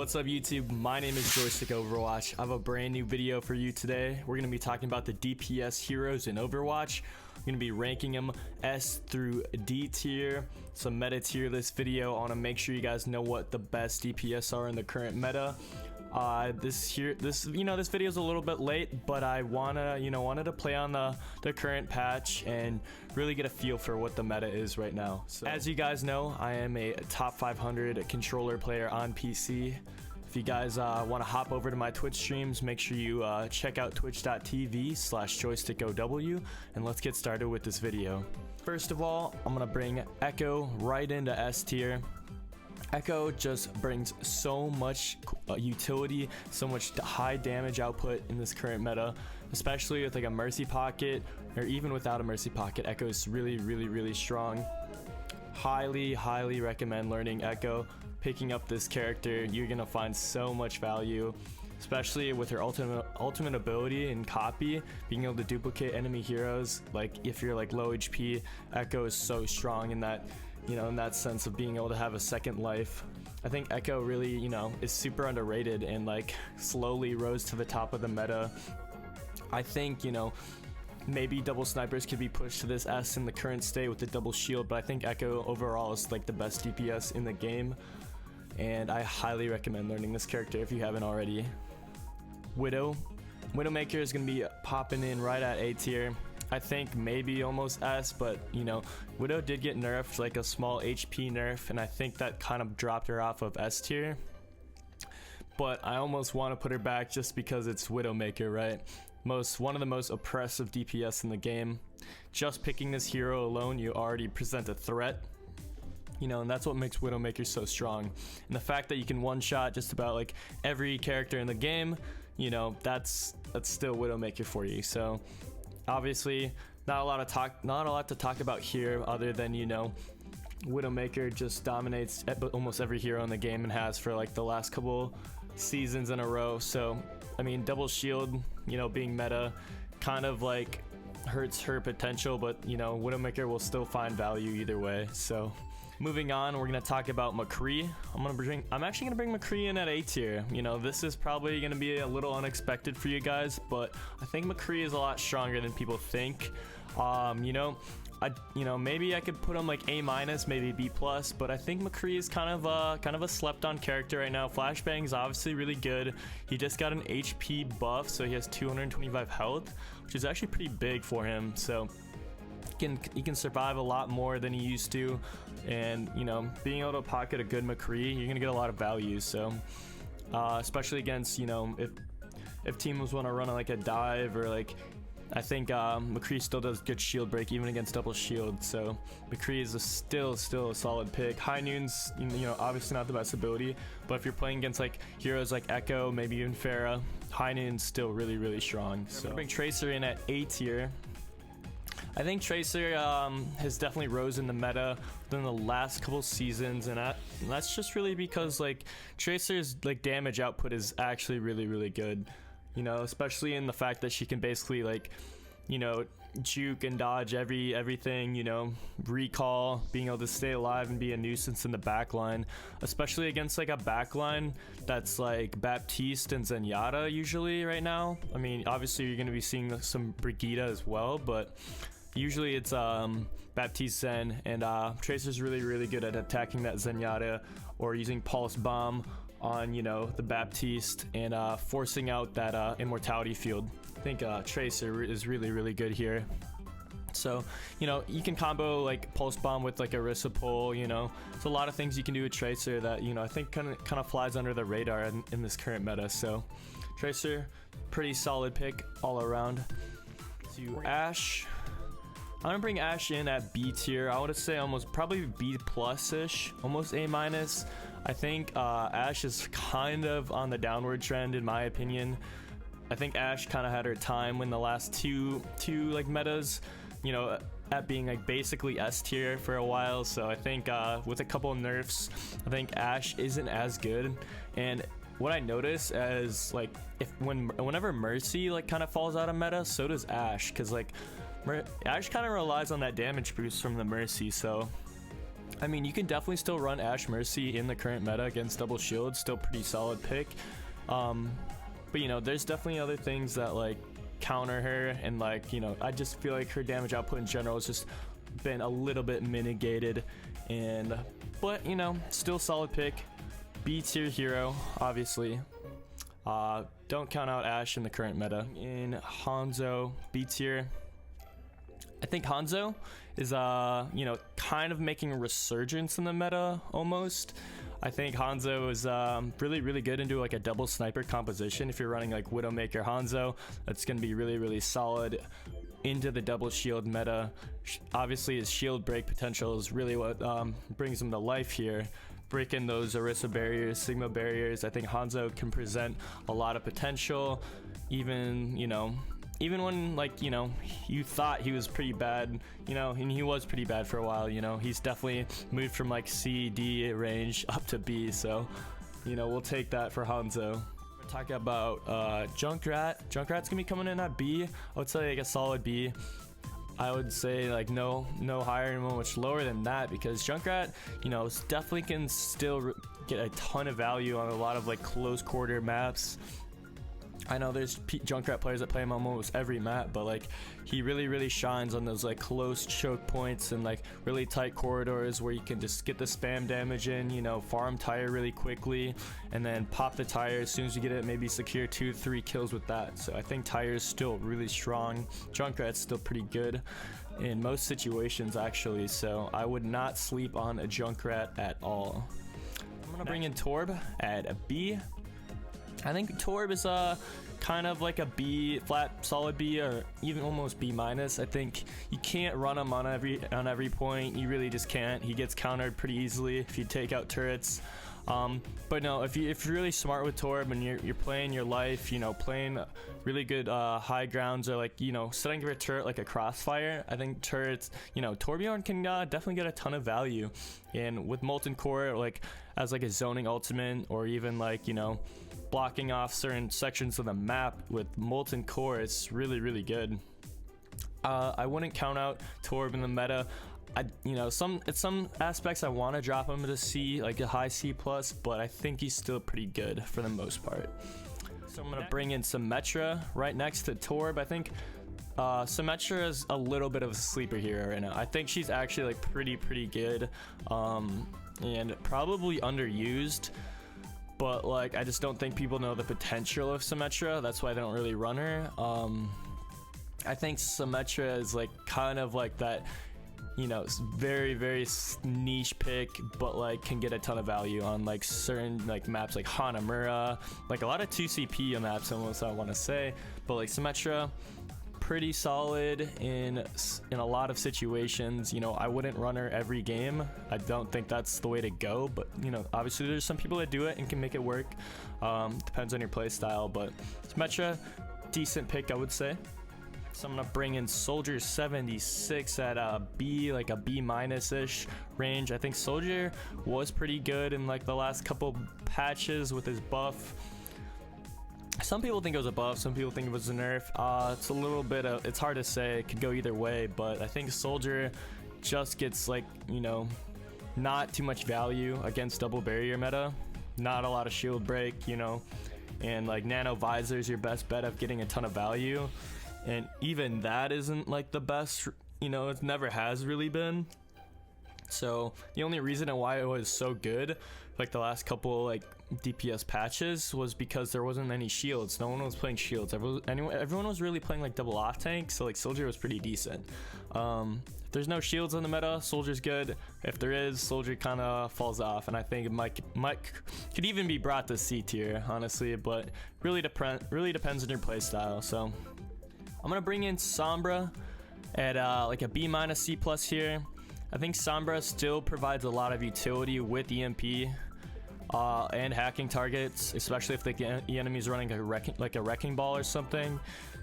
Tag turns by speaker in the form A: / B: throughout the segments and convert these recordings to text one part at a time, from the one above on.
A: What's up YouTube? My name is Joystick Overwatch. I have a brand new video for you today. We're going to be talking about the DPS heroes in Overwatch. I'm going to be ranking them S through D tier. Some meta tier list video. I want to make sure you guys know what the best DPS are in the current meta. This video is a little bit late, but I wanted to play on the current patch and really get a feel for what the meta is right now. So, as you guys know, I am a top 500 controller player on PC. If you guys want to hop over to my Twitch streams, make sure you check out twitch.tv/joystickow, and let's get started with this video. First of all, I'm gonna bring Echo right into S tier. Echo just brings so much utility, so much high damage output in this current meta, especially with like a mercy pocket, or even without a mercy pocket. Echo is really strong. Highly recommend learning Echo, picking up this character. You're gonna find so much value, especially with her ultimate ability and copy, being able to duplicate enemy heroes. Like if you're like low HP, Echo is so strong in that, in that sense of being able to have a second life. I think Echo really, is super underrated and like slowly rose to the top of the meta. I think, maybe double snipers could be pushed to this S in the current state with the double shield, but I think Echo overall is like the best DPS in the game, and I highly recommend learning this character if you haven't already. Widowmaker is going to be popping in right at A tier. I think maybe almost S, but Widow did get nerfed, like a small HP nerf, and I think that kind of dropped her off of S tier. But I almost want to put her back just because it's Widowmaker, right? One of the most oppressive DPS in the game. Just picking this hero alone, you already present a threat. And that's what makes Widowmaker so strong. And the fact that you can one-shot just about like every character in the game, that's still Widowmaker for you. So obviously, not a lot to talk about here, other than Widowmaker just dominates almost every hero in the game and has for like the last couple seasons in a row. So I mean, double shield, being meta, kind of like hurts her potential, but Widowmaker will still find value either way. So moving on, we're gonna talk about McCree. I'm actually gonna bring McCree in at A tier. This is probably gonna be a little unexpected for you guys, but I think McCree is a lot stronger than people think. Maybe I could put him like A-, maybe B+, but I think McCree is kind of a slept-on character right now. Flashbang is obviously really good. He just got an HP buff, so he has 225 health, which is actually pretty big for him. So he can survive a lot more than he used to, and being able to pocket a good McCree, you're gonna get a lot of value. So especially against if teams want to run like a dive, or like, I think McCree still does good shield break even against double shield. So McCree is still a solid pick. High Noon's obviously not the best ability, but if you're playing against like heroes like Echo, maybe even Farah, High Noon's still really strong. So bring Tracer in at A tier. I think Tracer has definitely rose in the meta within the last couple seasons, and that's just really because like Tracer's like damage output is actually really good. Especially in the fact that she can basically like, juke and dodge everything, recall, being able to stay alive and be a nuisance in the backline, especially against like a backline that's like Baptiste and Zenyatta usually right now. I mean, obviously you're going to be seeing some Brigitte as well, but usually it's Baptiste Zen, and Tracer's really good at attacking that Zenyatta or using Pulse Bomb on the Baptiste and forcing out that immortality field. I think Tracer is really good here. So you can combo like Pulse Bomb with like a Orisa pull. It's a lot of things you can do with Tracer that I think kind of flies under the radar in this current meta. So Tracer, pretty solid pick all around. To Ashe, I'm gonna bring Ashe in at B tier. I would say probably B+, almost A-. I think Ashe is kind of on the downward trend in my opinion. I think Ashe kind of had her time in the last two like metas, at being like basically S tier for a while. So I think with a couple of nerfs, I think Ashe isn't as good. And what I notice is like whenever Mercy like kind of falls out of meta, so does Ashe, because like Ashe kind of relies on that damage boost from the Mercy. So I mean, you can definitely still run Ashe Mercy in the current meta against double shield, still pretty solid pick. But you know, there's definitely other things that like counter her, and like, you know, I just feel like her damage output in general has just been a little bit mitigated. But you know, still solid pick. B tier hero, obviously. Don't count out Ashe in the current meta. In Hanzo, B tier. I think Hanzo is you know, kind of making a resurgence in the meta almost. I think Hanzo is really good into like a double sniper composition. If you're running like Widowmaker Hanzo, that's gonna be really solid into the double shield meta. Obviously his shield break potential is really what brings him to life here. Breaking those Orisa barriers, Sigma barriers. I think Hanzo can present a lot of potential, even, you know, even when, like, you know, you thought he was pretty bad, you know, and he was pretty bad for a while, you know. He's definitely moved from like C, D range up to B, so, you know, we'll take that for Hanzo. We're talking about Junkrat. Junkrat's gonna be coming in at B. I would say like a solid B. I would say like no higher and much lower than that, because Junkrat, you know, definitely can still get a ton of value on a lot of like close quarter maps. I know there's Junkrat players that play him on almost every map, but like he really shines on those like close choke points and like really tight corridors where you can just get the spam damage in, you know, farm tire really quickly and then pop the tire as soon as you get it, maybe secure 2-3 kills with that. So I think tire is still really strong. Junkrat's still pretty good in most situations actually, so I would not sleep on a Junkrat at all. I'm gonna bring in Torb at a B. I think Torb is kind of like a B, flat solid B, or even almost B minus. I think you can't run him on every point. You really just can't. He gets countered pretty easily if you take out turrets. But no, if you're really smart with Torb and you're playing your life, you know, playing really good high grounds, or like, you know, setting your turret like a crossfire, I think turrets, you know, Torbjorn can definitely get a ton of value. And with Molten Core, like as like a zoning ultimate, or even like, you know, blocking off certain sections of the map with Molten Core, it's really good. I wouldn't count out Torb in the meta. You know, some aspects I want to drop him to C, like a high C+, but I think he's still pretty good for the most part. So I'm gonna bring in Symmetra right next to Torb. I think Symmetra is a little bit of a sleeper here right now. I think she's actually like pretty good, and probably underused. But like, I just don't think people know the potential of Symmetra. That's why they don't really run her. I think Symmetra is like kind of like that, you know, very niche pick, but like can get a ton of value on like certain like maps like Hanamura, like a lot of 2CP maps almost, I want to say. But like Symmetra, pretty solid in a lot of situations. You know, I wouldn't run her every game. I don't think that's the way to go, but you know, obviously there's some people that do it and can make it work. Depends on your play style, but Symmetra, decent pick, I would say. So I'm gonna bring in Soldier 76 at a B, like a B minus-ish range. I think Soldier was pretty good in like the last couple patches with his buff. Some people think it was a buff, some people think it was a nerf. It's a little bit of, it's hard to say, it could go either way, but I think Soldier just gets like, you know, not too much value against double barrier meta, not a lot of shield break, you know, and like nano visor is your best bet of getting a ton of value, and even that isn't like the best, you know, it never has really been. So the only reason why it was so good like the last couple like DPS patches was because there wasn't any shields. No one was playing shields. Everyone was really playing like double off tank, so like Soldier was pretty decent. If there's no shields in the meta, Soldier's good. If there is, Soldier kind of falls off, and I think it might could even be brought to C tier, honestly, but really depends on your play style. So I'm gonna bring in Sombra at like a B minus C plus here. I think Sombra still provides a lot of utility with EMP and hacking targets, especially if the enemy is running a wrecking ball or something.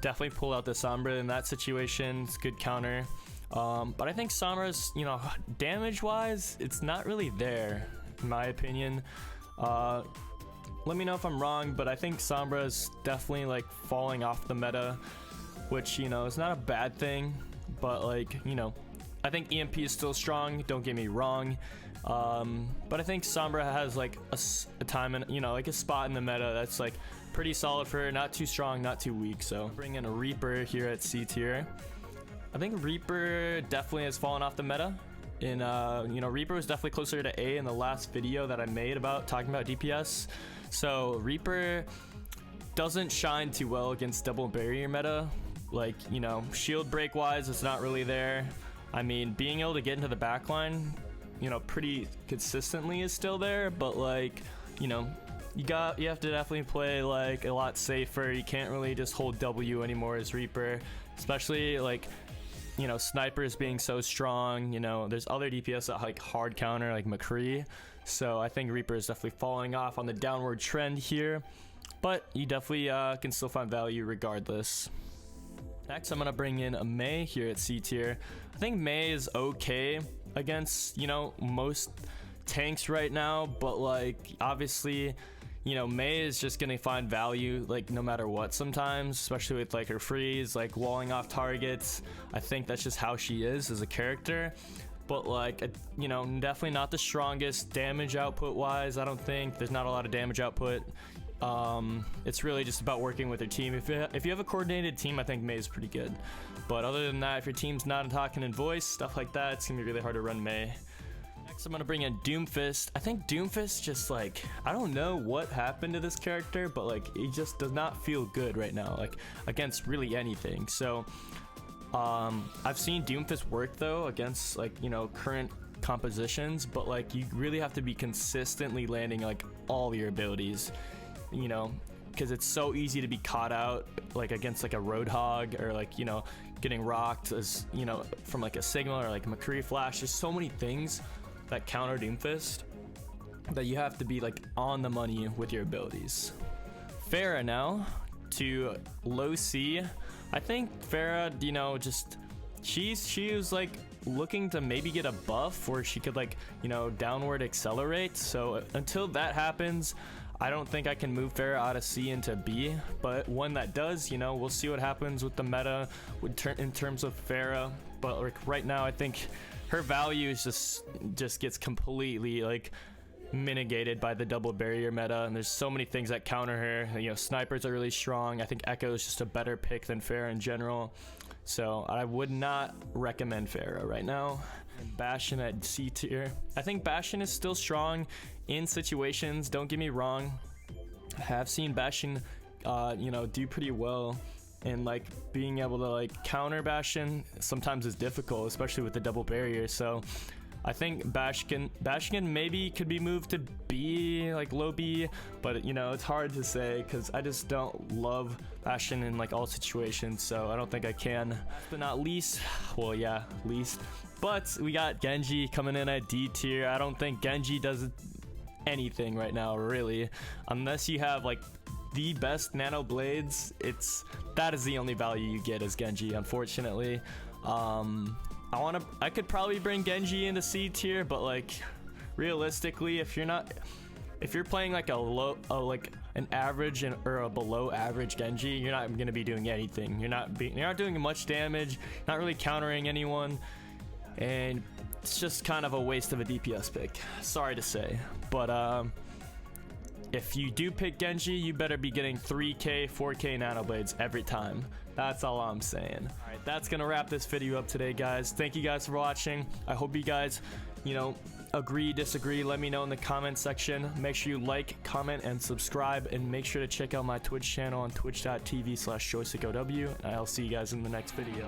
A: Definitely pull out the Sombra in that situation. It's good counter. But I think Sombra's, you know, damage wise, it's not really there in my opinion. Let me know if I'm wrong, but I think Sombra is definitely like falling off the meta, which, you know, is not a bad thing, but like, you know, I think EMP is still strong, don't get me wrong, but I think Sombra has like a time and, you know, like a spot in the meta that's like pretty solid for her, not too strong, not too weak. So bring in a Reaper here at C tier. I think Reaper definitely has fallen off the meta. You know, Reaper was definitely closer to A in the last video that I made about talking about DPS. So Reaper doesn't shine too well against double barrier meta. Like, you know, shield break wise, it's not really there. I mean, being able to get into the backline, you know, pretty consistently is still there, but like, you know, you have to definitely play like a lot safer. You can't really just hold W anymore as Reaper, especially like, you know, snipers being so strong. You know, there's other DPS that like hard counter like McCree, so I think Reaper is definitely falling off on the downward trend here, but you definitely can still find value regardless. Next, I'm gonna bring in a Mei here at C tier. I think Mei is okay against, you know, most tanks right now, but like obviously, you know, Mei is just gonna find value like no matter what sometimes, especially with like her freeze, like walling off targets. I think that's just how she is as a character. But like, you know, definitely not the strongest damage output wise. I don't think there's not a lot of damage output. It's really just about working with your team. If you have a coordinated team, I think Mei is pretty good. But other than that, if your team's not talking in voice, stuff like that, it's gonna be really hard to run Mei. Next, I'm gonna bring in Doomfist. I think Doomfist just like, I don't know what happened to this character, but like he just does not feel good right now, like against really anything. So I've seen Doomfist work though against like, you know, current compositions, but like you really have to be consistently landing like all your abilities, you know, because it's so easy to be caught out like against like a Roadhog, or like, you know, getting rocked as, you know, from like a Sigma or like McCree flash. There's so many things that counter Doomfist that you have to be like on the money with your abilities. Farah now to low C. I think Farah, you know, just she was like looking to maybe get a buff where she could like, you know, downward accelerate. So until that happens, I don't think I can move Farah out of C into B, but when that does, you know, we'll see what happens with the meta in terms of Farah. But like right now, I think her value is just gets completely like mitigated by the double barrier meta, and there's so many things that counter her. You know, snipers are really strong. I think Echo is just a better pick than Farah in general, so I would not recommend Farah right now. And Bastion at C tier. I think Bastion is still strong in situations, don't get me wrong. I have seen Bastion you know, do pretty well, and like being able to like counter Bastion sometimes is difficult, especially with the double barrier. So I think Bastion maybe could be moved to B, like low B, but you know, it's hard to say because I just don't love Bastion in like all situations, so I don't think I can. Last but not least, well yeah, least, but we got Genji coming in at D tier. I don't think Genji does anything right now, really, unless you have like the best nano blades. That is the only value you get as Genji, unfortunately. I could probably bring Genji into C tier, but like realistically, if you're playing like like an average or a below average Genji, you're not gonna be doing anything. You're not doing much damage, not really countering anyone, and it's just kind of a waste of a DPS pick. Sorry to say, but if you do pick Genji, you better be getting 3K, 4K nano blades every time. That's all I'm saying. All right, that's gonna wrap this video up today, guys. Thank you guys for watching. I hope you guys, you know, agree, disagree. Let me know in the comment section. Make sure you like, comment, and subscribe, and make sure to check out my Twitch channel on twitch.tv/joystickow, and I'll see you guys in the next video.